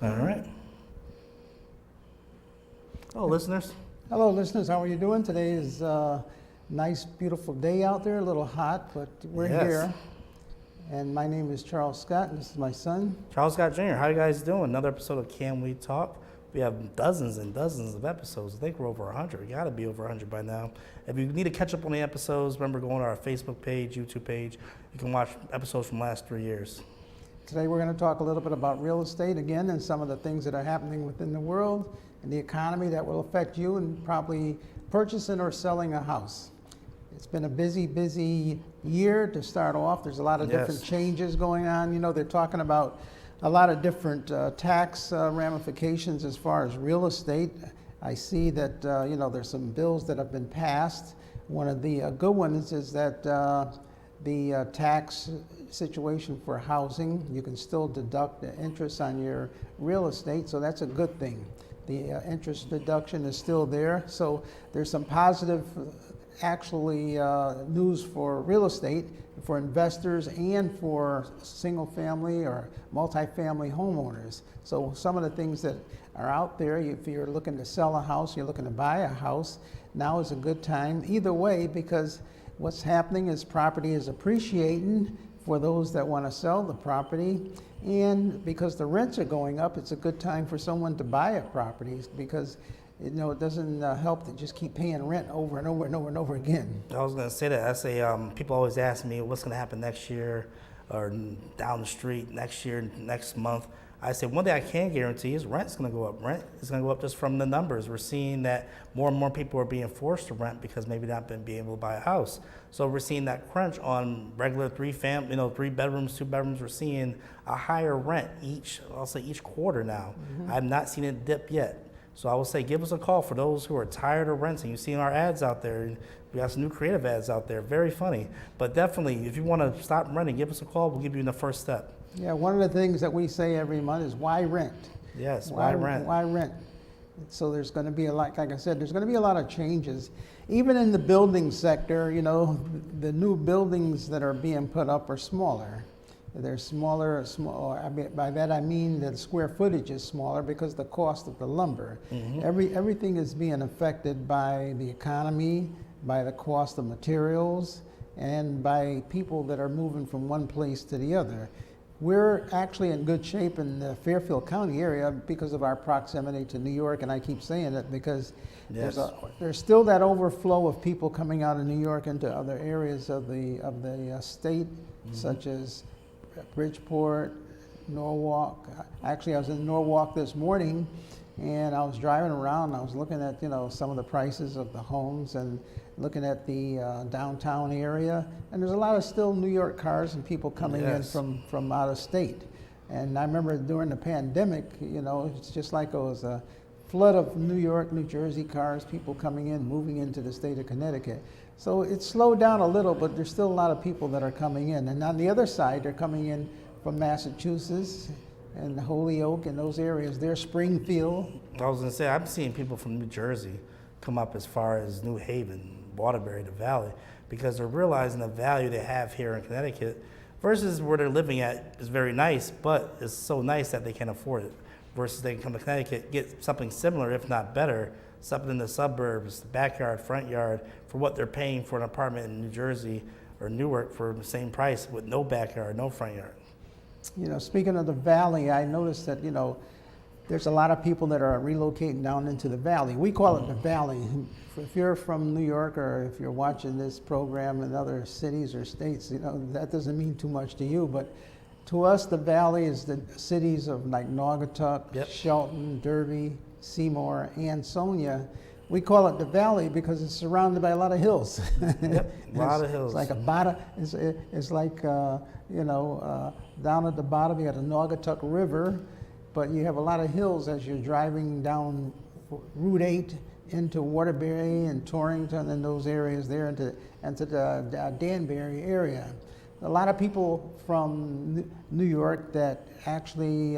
All right. Hello, listeners. Hello, listeners. How are you doing? Today is a nice, beautiful day out there. A little hot, but we're Yes. here. And my name is Charles Scott, and this is my son. Charles Scott Jr., how you guys doing? Another episode of Can We Talk? We have dozens and dozens of episodes. I think we're over 100. We got to be over 100 by now. If you need to catch up on the episodes, remember going to our Facebook page, YouTube page. You can watch episodes from the last 3 years. Today we're going to talk a little bit about real estate again and some of the things that are happening within the world and the economy that will affect you and probably purchasing or selling a house. It's been a busy year to start off. There's a lot of different changes going on. You know, they're talking about a lot of different tax ramifications as far as real estate. I see that, there's some bills that have been passed. One of the good ones is that the tax situation for housing, you can still deduct the interest on your real estate, so that's a good thing. The interest deduction is still there, so there's some positive news for real estate, for investors and for single family or multifamily homeowners. So some of the things that are out there, if you're looking to sell a house, you're looking to buy a house, now is a good time either way, because what's happening is property is appreciating for those that want to sell the property, and because the rents are going up, it's a good time for someone to buy a property, because it doesn't help to just keep paying rent over and over and over and over again. I was going to say that. I say people always ask me what's going to happen next year or down the street next year, next month. I say one thing I can guarantee is rent's going to go up. Rent is going to go up just from the numbers. We're seeing that more and more people are being forced to rent because maybe not been being able to buy a house. So we're seeing that crunch on regular 3 bedrooms, 2 bedrooms. We're seeing a higher rent each quarter now. Mm-hmm. I've not seen it dip yet. So I will say, give us a call for those who are tired of renting. You've seen our ads out there. We got some new creative ads out there. Very funny. But definitely, if you want to stop renting, give us a call. We'll give you the first step. Yeah, one of the things that we say every month is why rent? Yes, why rent? Why rent? So there's going to be like I said, there's going to be a lot of changes. Even in the building sector, the new buildings that are being put up are smaller. They're smaller. By that I mean that the square footage is smaller because the cost of the lumber. Mm-hmm. Everything is being affected by the economy, by the cost of materials, and by people that are moving from one place to the other. We're actually in good shape in the Fairfield County area because of our proximity to New York, and I keep saying it because there's still that overflow of people coming out of New York into other areas of the state, mm-hmm. such as Bridgeport, Norwalk. Actually, I was in Norwalk this morning, and I was driving around. And I was looking at some of the prices of the homes and looking at the downtown area. And there's a lot of still New York cars and people coming in from out of state. And I remember during the pandemic, it's just like it was a flood of New York, New Jersey cars, people coming in, moving into the state of Connecticut. So it's slowed down a little, but there's still a lot of people that are coming in. And on the other side, they're coming in from Massachusetts and Holyoke and those areas. They're Springfield. I was going to say, I'm seeing people from New Jersey come up as far as New Haven, Waterbury, the Valley, because they're realizing the value they have here in Connecticut versus where they're living at is very nice, but it's so nice that they can't afford it. Versus they can come to Connecticut, get something similar, if not better, something in the suburbs, backyard, front yard, for what they're paying for an apartment in New Jersey or Newark for the same price with no backyard, no front yard. Speaking of the Valley, I noticed that, there's a lot of people that are relocating down into the Valley. We call it the Valley. If you're from New York or if you're watching this program in other cities or states, that doesn't mean too much to you, but to us, the Valley is the cities of like Naugatuck, Shelton, Derby, Seymour, Ansonia. We call it the Valley because it's surrounded by a lot of hills. Yep, a lot of hills. It's like it's like down at the bottom you got the Naugatuck River, but you have a lot of hills as you're driving down Route 8 into Waterbury and Torrington and those areas there into the Danbury area. A lot of people from New York that actually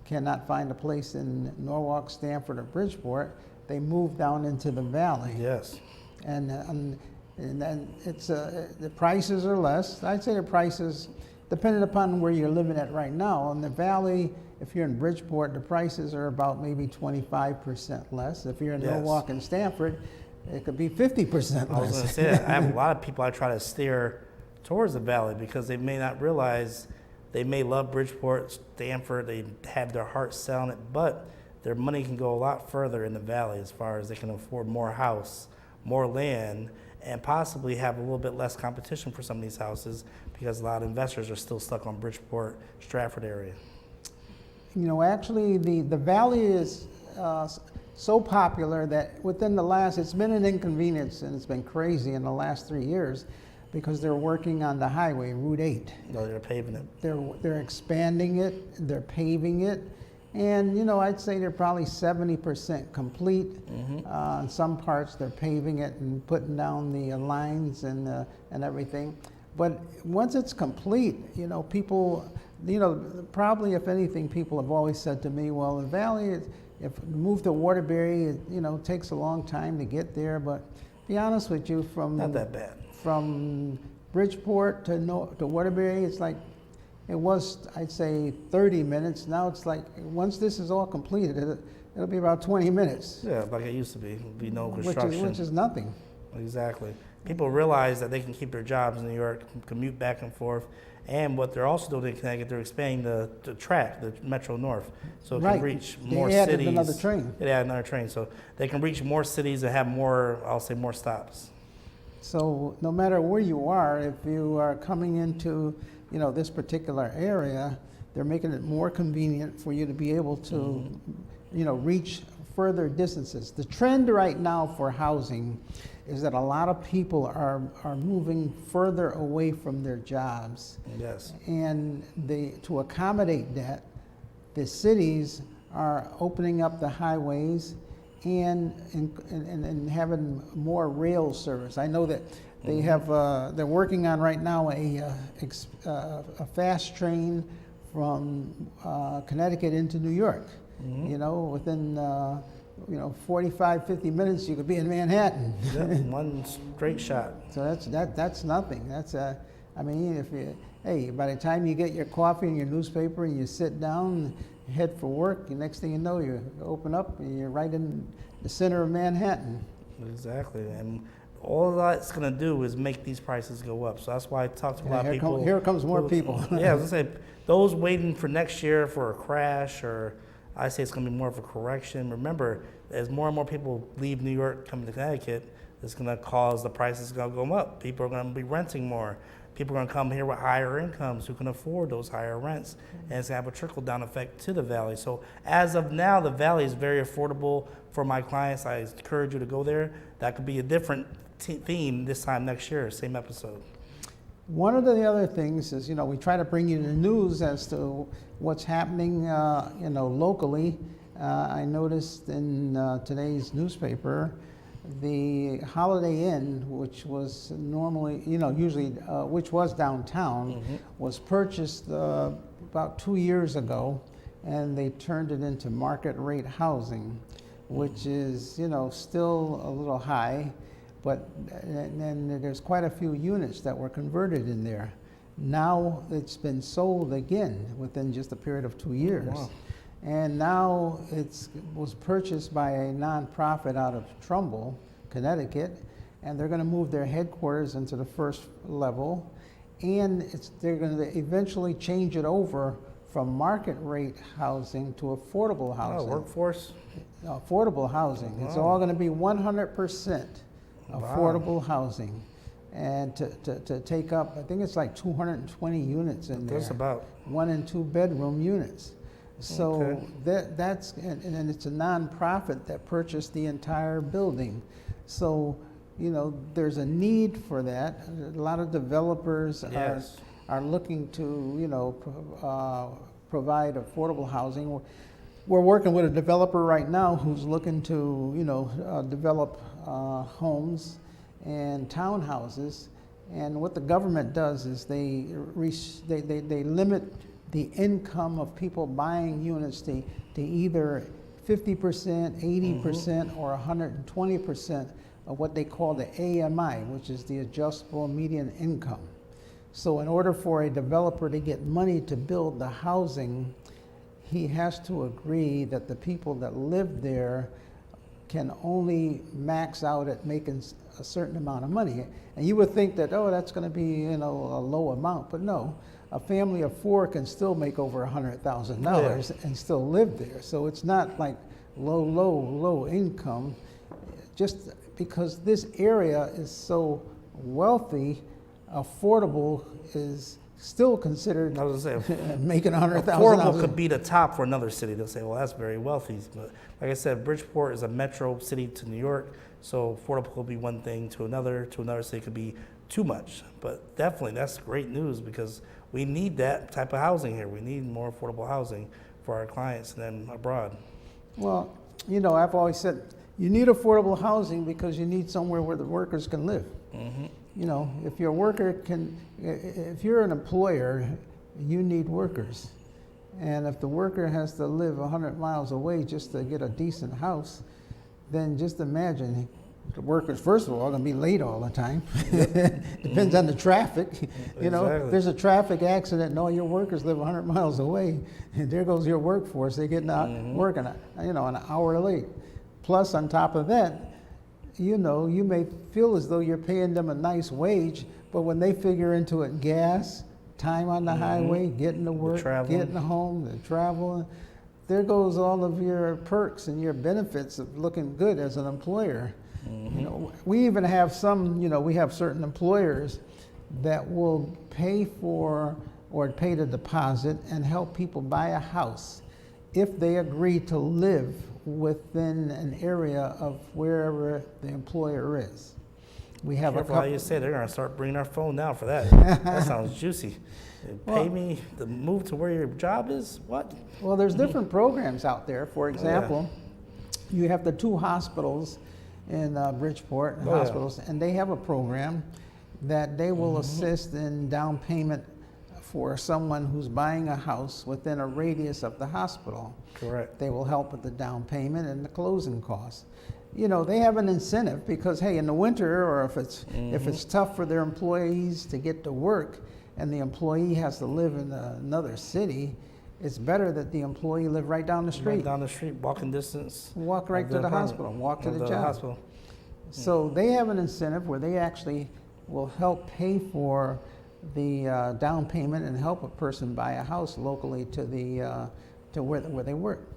cannot find a place in Norwalk, Stamford, or Bridgeport, they move down into the Valley. Yes. And then it's the prices are less. I'd say the prices, depending upon where you're living at right now. In the Valley, if you're in Bridgeport, the prices are about maybe 25% less. If you're in Yes. Norwalk and Stanford, it could be 50% I was less. going to say that. I have a lot of people I try to steer towards the valley because they may not realize they may love Bridgeport, Stanford, they have their heart set on it, but their money can go a lot further in the valley as far as they can afford more house, more land, and possibly have a little bit less competition for some of these houses because a lot of investors are still stuck on Bridgeport, Stratford area. You know, actually, the valley is so popular that within the last, it's been an inconvenience and it's been crazy in the last 3 years because they're working on the highway, Route 8. No, they're paving it. They're expanding it, they're paving it, and you know, I'd say they're probably 70% complete. In some parts, they're paving it and putting down the lines and everything. But once it's complete, you know, people, you know, probably if anything, people have always said to me, well, the valley, if move to Waterbury, it, you know, takes a long time to get there. But to be honest with you, Not that bad. from Bridgeport to Waterbury, it's like, it was, I'd say, 30 minutes. Now it's like, once this is all completed, it'll be about 20 minutes. Yeah, like it used to be. There'll be no construction. Which is nothing. Exactly. People realize that they can keep their jobs in New York, commute back and forth, and what they're also doing in Connecticut, they're expanding the track, the Metro North, so it can reach more They added cities. another train. They added another train, so they can reach more cities and have more, I'll say, more stops. So no matter where you are, if you are coming into, you know, this particular area, they're making it more convenient for you to be able to, you know, reach further distances. The trend right now for housing is that a lot of people are moving further away from their jobs. Yes. And to accommodate that, the cities are opening up the highways and having more rail service. I know that they have, they're working on right now a fast train from Connecticut into New York. You know, within, you know, 45, 50 minutes, you could be in Manhattan. Yep, one straight shot. So that's nothing. That's I mean, if you, hey, by the time you get your coffee and your newspaper and you sit down, head for work, the next thing you know, you open up and you're right in the center of Manhattan. Exactly, and all that's going to do is make these prices go up. So that's why I talk to a lot of people. Here comes more people. Yeah, I was going to say, those waiting for next year for a crash, or I say it's going to be more of a correction. Remember, as more and more people leave New York, come to Connecticut, it's going to cause the prices to go up. People are going to be renting more. People are going to come here with higher incomes who can afford those higher rents, and it's going to have a trickle-down effect to the valley. So as of now, the valley is very affordable for my clients. I encourage you to go there. That could be a different theme this time next year, same episode. One of the other things is, you know, we try to bring you the news as to what's happening, you know, locally. I noticed in today's newspaper, the Holiday Inn, which was normally, you know, usually, which was downtown, was purchased about 2 years ago, and they turned it into market rate housing, which is, you know, still a little high, but and there's quite a few units that were converted in there. Now it's been sold again within just a period of 2 years. Wow. And now it was purchased by a nonprofit out of Trumbull, Connecticut, and they're going to move their headquarters into the first level, and they're going to eventually change it over from market rate housing to affordable housing. Workforce? Affordable housing. It's all going to be 100% affordable housing, and to take up, I think it's like 220 units in there. That's about 1 and 2 bedroom units. So Okay. that's, and it's a nonprofit that purchased the entire building. So, you know, there's a need for that. A lot of developers Yes. are looking to, you know, provide affordable housing. We're working with a developer right now who's looking to, you know, develop homes and townhouses. And what the government does is they limit the income of people buying units to either 50%, 80%, or 120% of what they call the AMI, which is the adjustable median income. So in order for a developer to get money to build the housing, he has to agree that the people that live there can only max out at making a certain amount of money. And you would think that, oh, that's going to be, a low amount, but no. A family of 4 can still make over $100,000 and still live there. So it's not like low income, just because this area is so wealthy, affordable is still considered I was gonna say, making $100,000. affordable could be the top for another city. They'll say, well, that's very wealthy. But like I said, Bridgeport is a metro city to New York, so affordable could be one thing to another city could be too much. But definitely, that's great news because we need that type of housing here. We need more affordable housing for our clients than abroad. Well, I've always said you need affordable housing because you need somewhere where the workers can live. Mm-hmm. If your worker if you're an employer, you need workers. And if the worker has to live 100 miles away just to get a decent house, then just imagine the workers, first of all, are going to be late all the time. Depends on the traffic. Exactly. There's a traffic accident and all your workers live 100 miles away, and there goes your workforce. They're getting out working, an hour late. Plus, on top of that, you may feel as though you're paying them a nice wage, but when they figure into it gas, time on the highway, getting to work, getting home, the travel, there goes all of your perks and your benefits of looking good as an employer. We even have we have certain employers that will pay for or pay the deposit and help people buy a house if they agree to live within an area of wherever the employer is. We have Careful a couple. how you say they're going to start bringing our phone down for that. That sounds juicy. Pay me to move to where your job is? What? Well, there's different programs out there. For example, you have the 2 hospitals in Bridgeport hospitals, and they have a program that they will assist in down payment for someone who's buying a house within a radius of the hospital. Correct. They will help with the down payment and the closing costs. They have an incentive because, hey, in the winter, or if it's tough for their employees to get to work and the employee has to live in another city, it's better that the employee live right down the street. Right down the street, walking distance. Walk right to the hospital, walk to the job. Hospital. So they have an incentive where they actually will help pay for the down payment and help a person buy a house locally to where they work.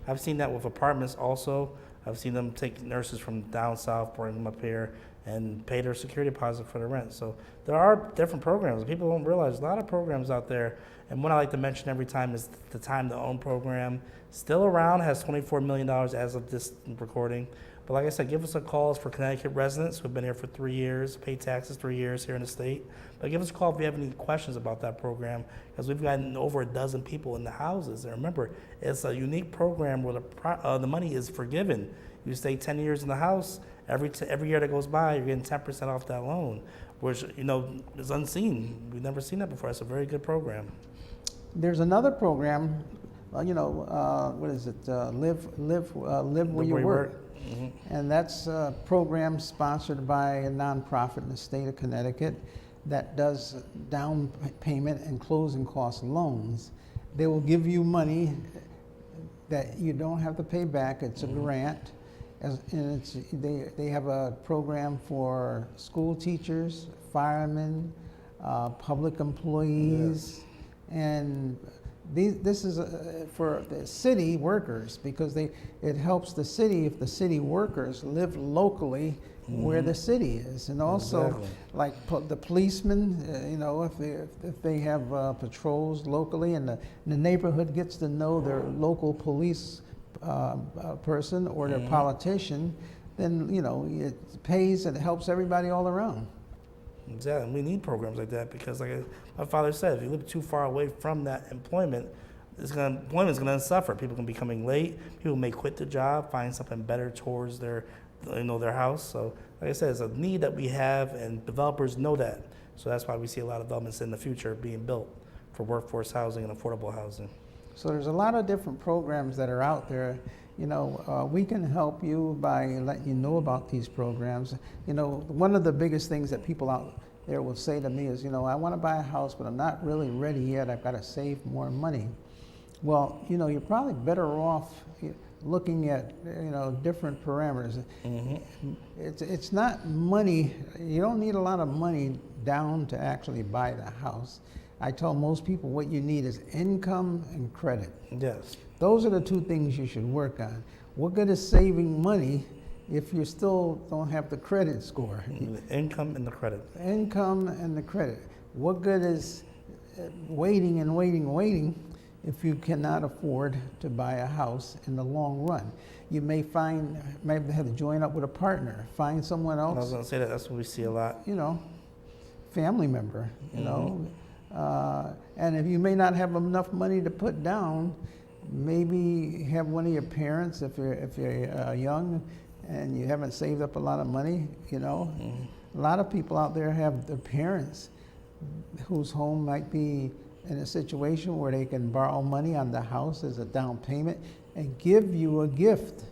I've seen that with apartments also. I've seen them take nurses from down south, bring them up here, and pay their security deposit for the rent. So there are different programs. People don't realize a lot of programs out there. And one I like to mention every time is the Time to Own program. Still around, has $24 million as of this recording. But like I said, give us a call. It's for Connecticut residents who have been here for 3 years, pay taxes 3 years here in the state. But give us a call if you have any questions about that program, because we've gotten over a dozen people in the houses. And remember, it's a unique program where the money is forgiven. You stay 10 years in the house, every year that goes by, you're getting 10% off that loan, which is unseen. We've never seen that before. It's a very good program. There's another program, what is it? Live where you work. And that's a program sponsored by a nonprofit in the state of Connecticut that does down payment and closing cost loans. They will give you money that you don't have to pay back. It's a grant. And they have a program for school teachers, firemen, public employees, and this is for the city workers, because it helps the city if the city workers live locally where the city is, and also like the policemen, if they have patrols locally, and the neighborhood gets to know their local police person or their politician, then it pays and it helps everybody all around. Exactly. We need programs like that because, like my father said, if you live too far away from that employment, employment's going to suffer. People can be coming late. People may quit the job, find something better towards their house. So, like I said, it's a need that we have, and developers know that. So that's why we see a lot of developments in the future being built for workforce housing and affordable housing. So there's a lot of different programs that are out there. We can help you by letting you know about these programs. One of the biggest things that people out there will say to me is, I want to buy a house, but I'm not really ready yet. I've got to save more money. Well, you're probably better off looking at, different parameters. It's not money. You don't need a lot of money down to actually buy the house. I tell most people what you need is income and credit. Yes. Those are the two things you should work on. What good is saving money if you still don't have the credit score? The income and the credit. Income and the credit. What good is waiting and waiting and waiting if you cannot afford to buy a house in the long run? You may have to join up with a partner, find someone I was else, going to say that's what we see a lot. family member, and if you may not have enough money to put down, maybe have one of your parents if you're young and you haven't saved up a lot of money. A lot of people out there have their parents whose home might be in a situation where they can borrow money on the house as a down payment and give you a gift.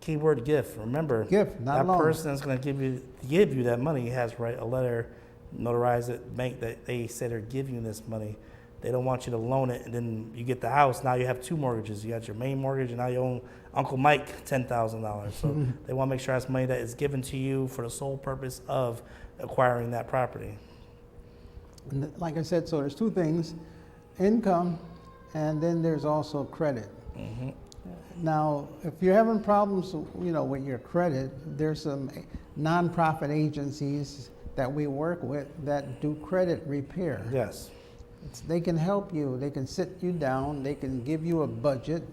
Keyword gift. Remember, Gift, not that loan. person that's going to give you that money has to write a letter, notarize it, bank that they said they're giving you this money. They don't want you to loan it, and then you get the house. Now you have two mortgages. You got your main mortgage, and now you own Uncle Mike $10,000. So they want to make sure that's money that is given to you for the sole purpose of acquiring that property. And like I said, so there's two things: income, and then there's also credit. Now, if you're having problems, with your credit, there's some nonprofit agencies that we work with that do credit repair. Yes. They can help you. They can sit you down. They can give you a budget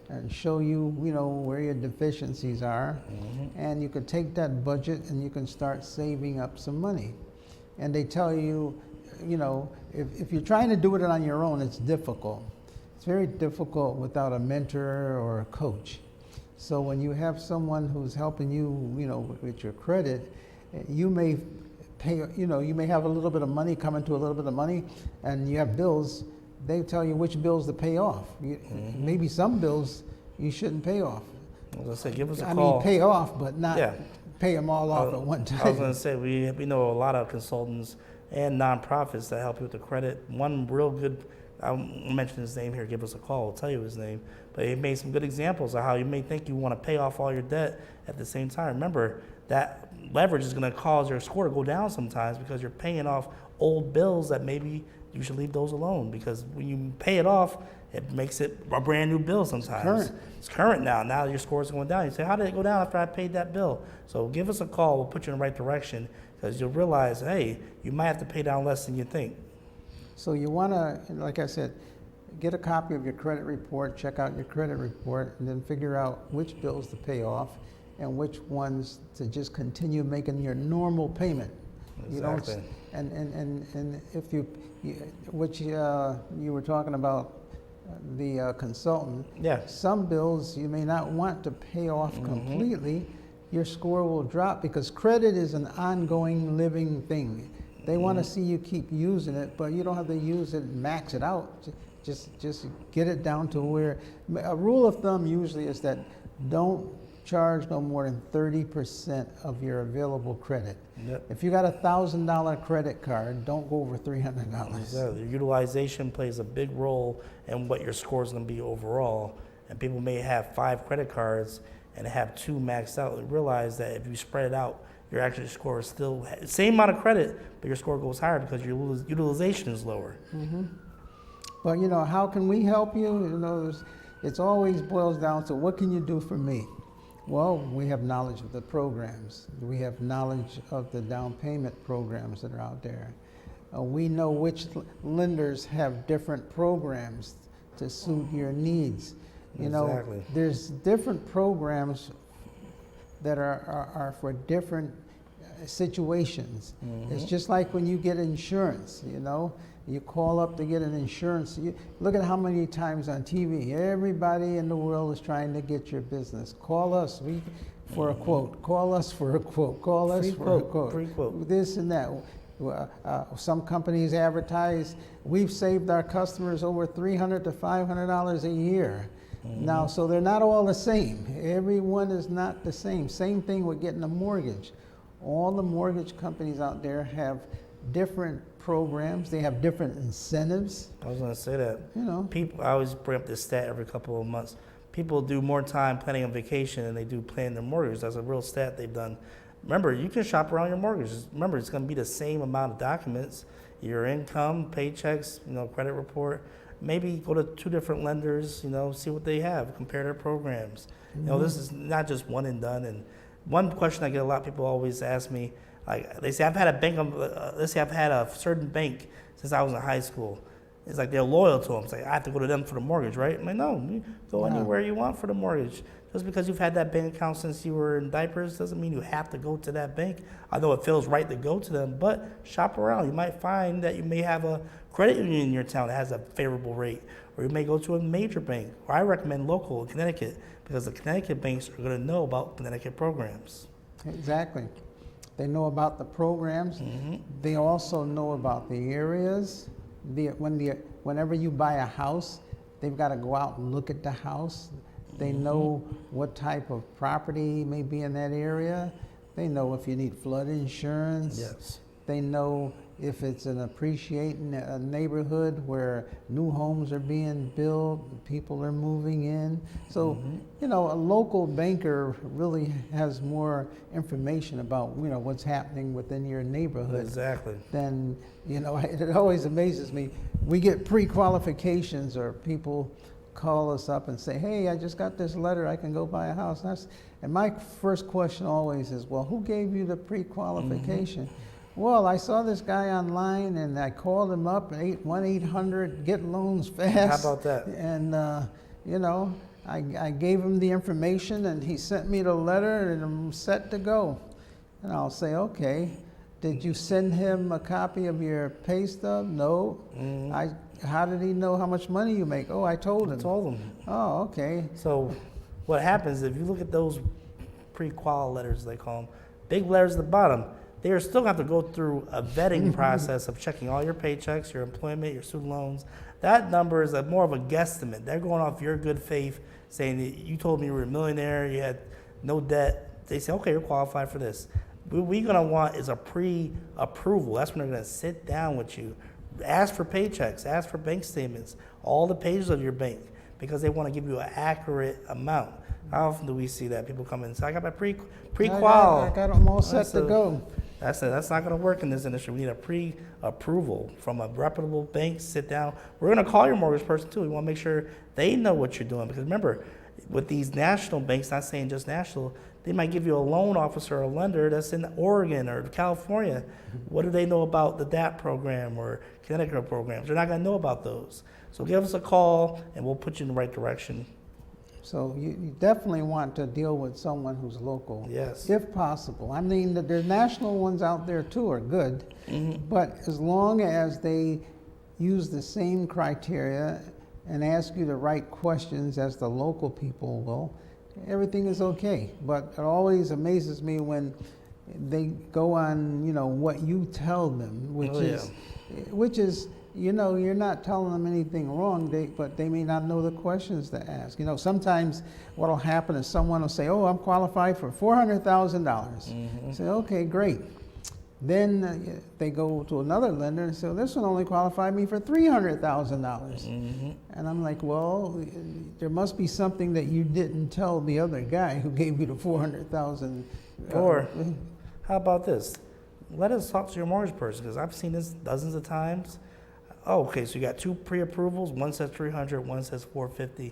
and show you, where your deficiencies are. And you can take that budget and you can start saving up some money. And they tell you, if you're trying to do it on your own, it's difficult. It's very difficult without a mentor or a coach. So when you have someone who's helping you, with your credit, you may pay, you may have a little bit of money coming to a little bit of money, and you have bills. They tell you which bills to pay off. Maybe some bills you shouldn't pay off. I was going to say, give us a I call. mean, pay off, but not Yeah. pay them all off at one I was time. going to say, we know a lot of consultants and nonprofits that help you with the credit. One real good, I'll mention his name here, give us a call, I'll tell you his name. But he made some good examples of how you may think you want to pay off all your debt at the same time. Remember, that leverage is going to cause your score to go down sometimes because you're paying off old bills that maybe you should leave those alone, because when you pay it off, it makes it a brand new bill sometimes. Current. It's current now. Now your score is going down. You say, how did it go down after I paid that bill? So give us a call. We'll put you in the right direction, because you'll realize, hey, you might have to pay down less than you think. So you want to, like I said, get a copy of your credit report, check out your credit report, and then figure out which bills to pay off and which ones to just continue making your normal payment. Exactly. And if you were talking about the consultant. Yeah. Some bills you may not want to pay off completely. Your score will drop because credit is an ongoing living thing. They want to see you keep using it, but you don't have to use it, max it out. Just get it down to where, a rule of thumb usually is that don't charge no more than 30% of your available credit. Yep. If you got a $1,000 credit card, don't go over $300. Exactly. Utilization plays a big role in what your score is going to be overall. And people may have 5 credit cards and have 2 maxed out. And realize that if you spread it out, your actual score is still same amount of credit, but your score goes higher because your utilization is lower. But how can we help you? It's always boils down to what can you do for me? Well, we have knowledge of the programs. We have knowledge of the down payment programs that are out there. We know which lenders have different programs to suit your needs. Exactly. There's different programs that are for different situations. It's just like when you get insurance, you call up to get an insurance. Look at how many times on TV, everybody in the world is trying to get your business. Call us for a quote. Call us for a quote. Call us for a quote. Free quote. This and that. Some companies advertise, we've saved our customers over $300 to $500 a year. Now, so they're not all the same. Everyone is not the same. Same thing with getting a mortgage. All the mortgage companies out there have different programs. They have different incentives. I was gonna say that. You know, People, I always bring up this stat every couple of months. People do more time planning on vacation than they do planning their mortgage. That's a real stat they've done. Remember, you can shop around your mortgage. Remember, it's going to be the same amount of documents, your income, paychecks, credit report. Maybe go to 2 different lenders, see what they have, compare their programs. This is not just one and done. And one question I get a lot of people always ask me, like they say, I've had a bank, let's say I've had a certain bank since I was in high school. It's like they're loyal to them. It's like I have to go to them for the mortgage, right? I'm like, no, you go anywhere you want for the mortgage. Just because you've had that bank account since you were in diapers doesn't mean you have to go to that bank. I know it feels right to go to them, but shop around. You might find that you may have a credit union in your town that has a favorable rate, or you may go to a major bank. Or I recommend local in Connecticut because the Connecticut banks are going to know about Connecticut programs. exactly. They know about the programs. They also know about the areas. Whenever you buy a house, they've got to go out and look at the house. They know what type of property may be in that area. They know if you need flood insurance. Yes. They know if it's an appreciating neighborhood where new homes are being built, people are moving in. So, a local banker really has more information about, what's happening within your neighborhood. Exactly. Then, it always amazes me. We get pre-qualifications or people call us up and say, hey, I just got this letter, I can go buy a house. And my first question always is, well, who gave you the pre-qualification? Well, I saw this guy online and I called him up at 1-800-GET-LOANS-FAST. How about that? And, I gave him the information and he sent me the letter and I'm set to go. And I'll say, okay, did you send him a copy of your pay stub? No. How did he know how much money you make? Oh, I told him. Told them. Oh, okay. So what happens if you look at those pre-qual letters, they call them, big letters at the bottom, they are still have to go through a vetting process of checking all your paychecks, your employment, your student loans. That number is more of a guesstimate. They're going off your good faith, saying that you told me you were a millionaire, you had no debt. They say, okay, you're qualified for this. What we're going to want is a pre-approval. That's when they're going to sit down with you, ask for paychecks, ask for bank statements, all the pages of your bank, because they want to give you an accurate amount. How often do we see that? People come in and say, I got my pre-qual. I got them all set to go. That's not going to work in this industry. We need a pre-approval from a reputable bank. Sit down. We're going to call your mortgage person too. We want to make sure they know what you're doing, because remember, with these national banks, not saying just national, they might give you a loan officer or a lender that's in Oregon or California. What do they know about the DAP program or Connecticut programs? They're not going to know about those. So give us a call and we'll put you in the right direction. So you definitely want to deal with someone who's local, Yes. if possible. I mean, the national ones out there too are good, but as long as they use the same criteria and ask you the right questions as the local people will, everything is okay. But it always amazes me when they go on, what you tell them, which is, you're not telling them anything wrong, but they may not know the questions to ask. Sometimes what will happen is someone will say, oh, I'm qualified for $400,000. Say, okay, great. Then they go to another lender and say, well, this one only qualified me for $300,000. And I'm like, well, there must be something that you didn't tell the other guy who gave you the $400,000. Or how about this? Let us talk to your mortgage person, because I've seen this dozens of times. Oh, okay, so you got 2 pre-approvals. One says 300, one says 450.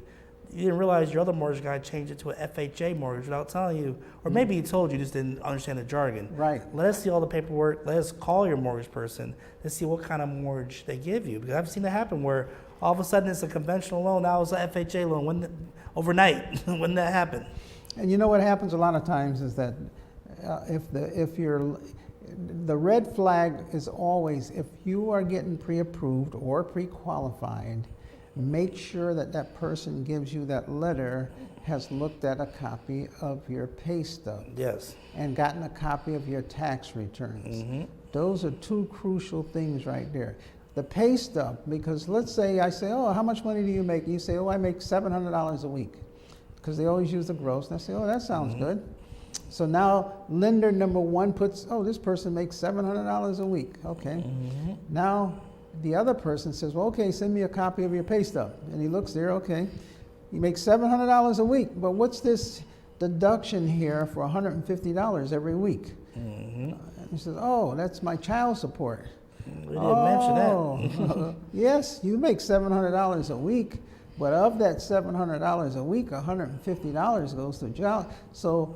You didn't realize your other mortgage guy changed it to an FHA mortgage without telling you, or maybe he told you, just didn't understand the jargon. Right. Let us see all the paperwork. Let us call your mortgage person to see what kind of mortgage they give you, because I've seen it happen where all of a sudden it's a conventional loan, now it's an FHA loan. Overnight, when did that happen? And you know what happens a lot of times is that the red flag is always, if you are getting pre-approved or pre-qualified, make sure that person gives you that letter has looked at a copy of your pay stub. Yes. And gotten a copy of your tax returns. Those are 2 crucial things right there. The pay stub, because let's say I say, oh, how much money do you make? You say, oh, I make $700 a week, because they always use the gross. And I say, oh, that sounds good. So now lender number one puts, oh, this person makes $700 a week. Okay. Now the other person says, well, okay, send me a copy of your pay stub. And he looks there, okay. You make $700 a week, but what's this deduction here for $150 every week? And he says, oh, that's my child support. We didn't mention that. Yes, you make $700 a week, but of that $700 a week, $150 goes to child. So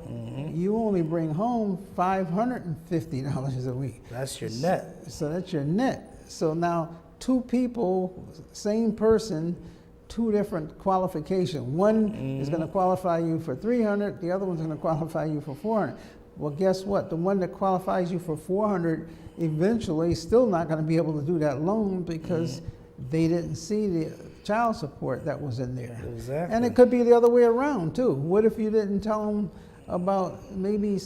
you only bring home $550 a week. That's your net. So that's your net. So now two people, same person, two different qualifications. One is going to qualify you for $300, the other one's going to qualify you for $400. Well, guess what? The one that qualifies you for $400 eventually is still not going to be able to do that loan because they didn't see the child support that was in there. Exactly. And it could be the other way around too. What if you didn't tell them about maybe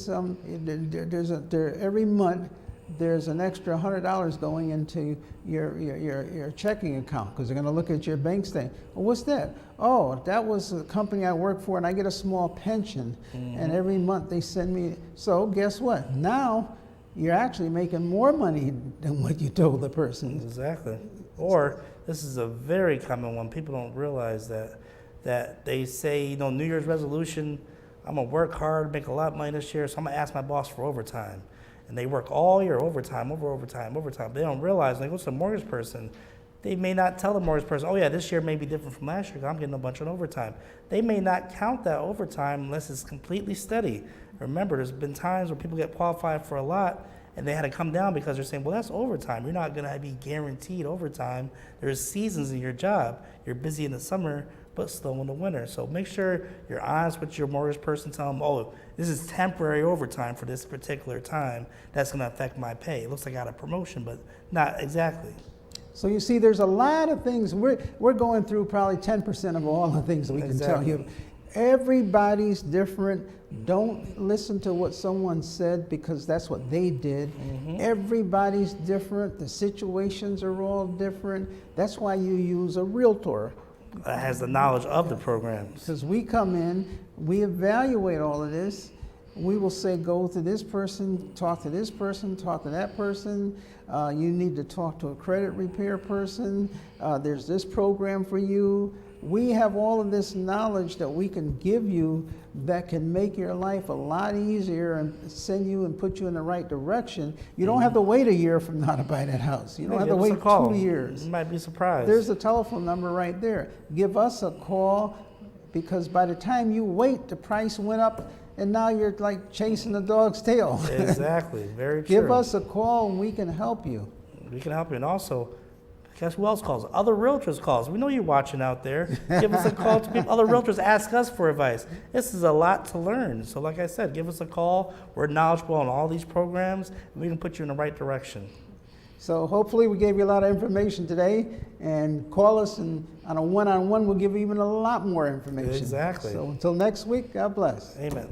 every month there's an extra $100 going into your checking account because they're going to look at your bank statement. Well, what's that? Oh, that was a company I work for and I get a small pension and every month they send me. So guess what? Now you're actually making more money than what you told the person. Exactly. Or this is a very common one. People don't realize that they say, New Year's resolution, I'm going to work hard, make a lot of money this year, so I'm going to ask my boss for overtime. And they work all year overtime. They don't realize, when they go to the mortgage person, they may not tell the mortgage person, oh yeah, this year may be different from last year because I'm getting a bunch of overtime. They may not count that overtime unless it's completely steady. Remember, there's been times where people get qualified for a lot and they had to come down because they're saying, well, that's overtime. You're not going to be guaranteed overtime. There's seasons in your job. You're busy in the summer, but slow in the winter. So make sure you're honest with your mortgage person. Tell them, oh, this is temporary overtime for this particular time. That's going to affect my pay. It looks like I got a promotion, but not exactly. So you see, there's a lot of things. We're going through probably 10% of all the things that we can tell you. Everybody's different. Don't listen to what someone said because that's what they did. Everybody's different. The situations are all different. That's why you use a realtor. That has the knowledge of the programs. Because we come in, we evaluate all of this. We will say, go to this person, talk to this person, talk to that person. You need to talk to a credit repair person. There's this program for you. We have all of this knowledge that we can give you that can make your life a lot easier and send you and put you in the right direction. You don't have to wait a year from now to buy that house. You don't have to wait 2 years. You might be surprised. There's a telephone number right there. Give us a call because by the time you wait, the price went up and now you're like chasing the dog's tail. Exactly, very true. Give us a call and we can help you. We can help you. And also, guess who else calls? Other realtors calls. We know you're watching out there. Give us a call. Other realtors ask us for advice. This is a lot to learn. So like I said, give us a call. We're knowledgeable on all these programs, and we can put you in the right direction. So hopefully we gave you a lot of information today, and call us, and on a one-on-one we'll give you even a lot more information. Exactly. So until next week, God bless. Amen.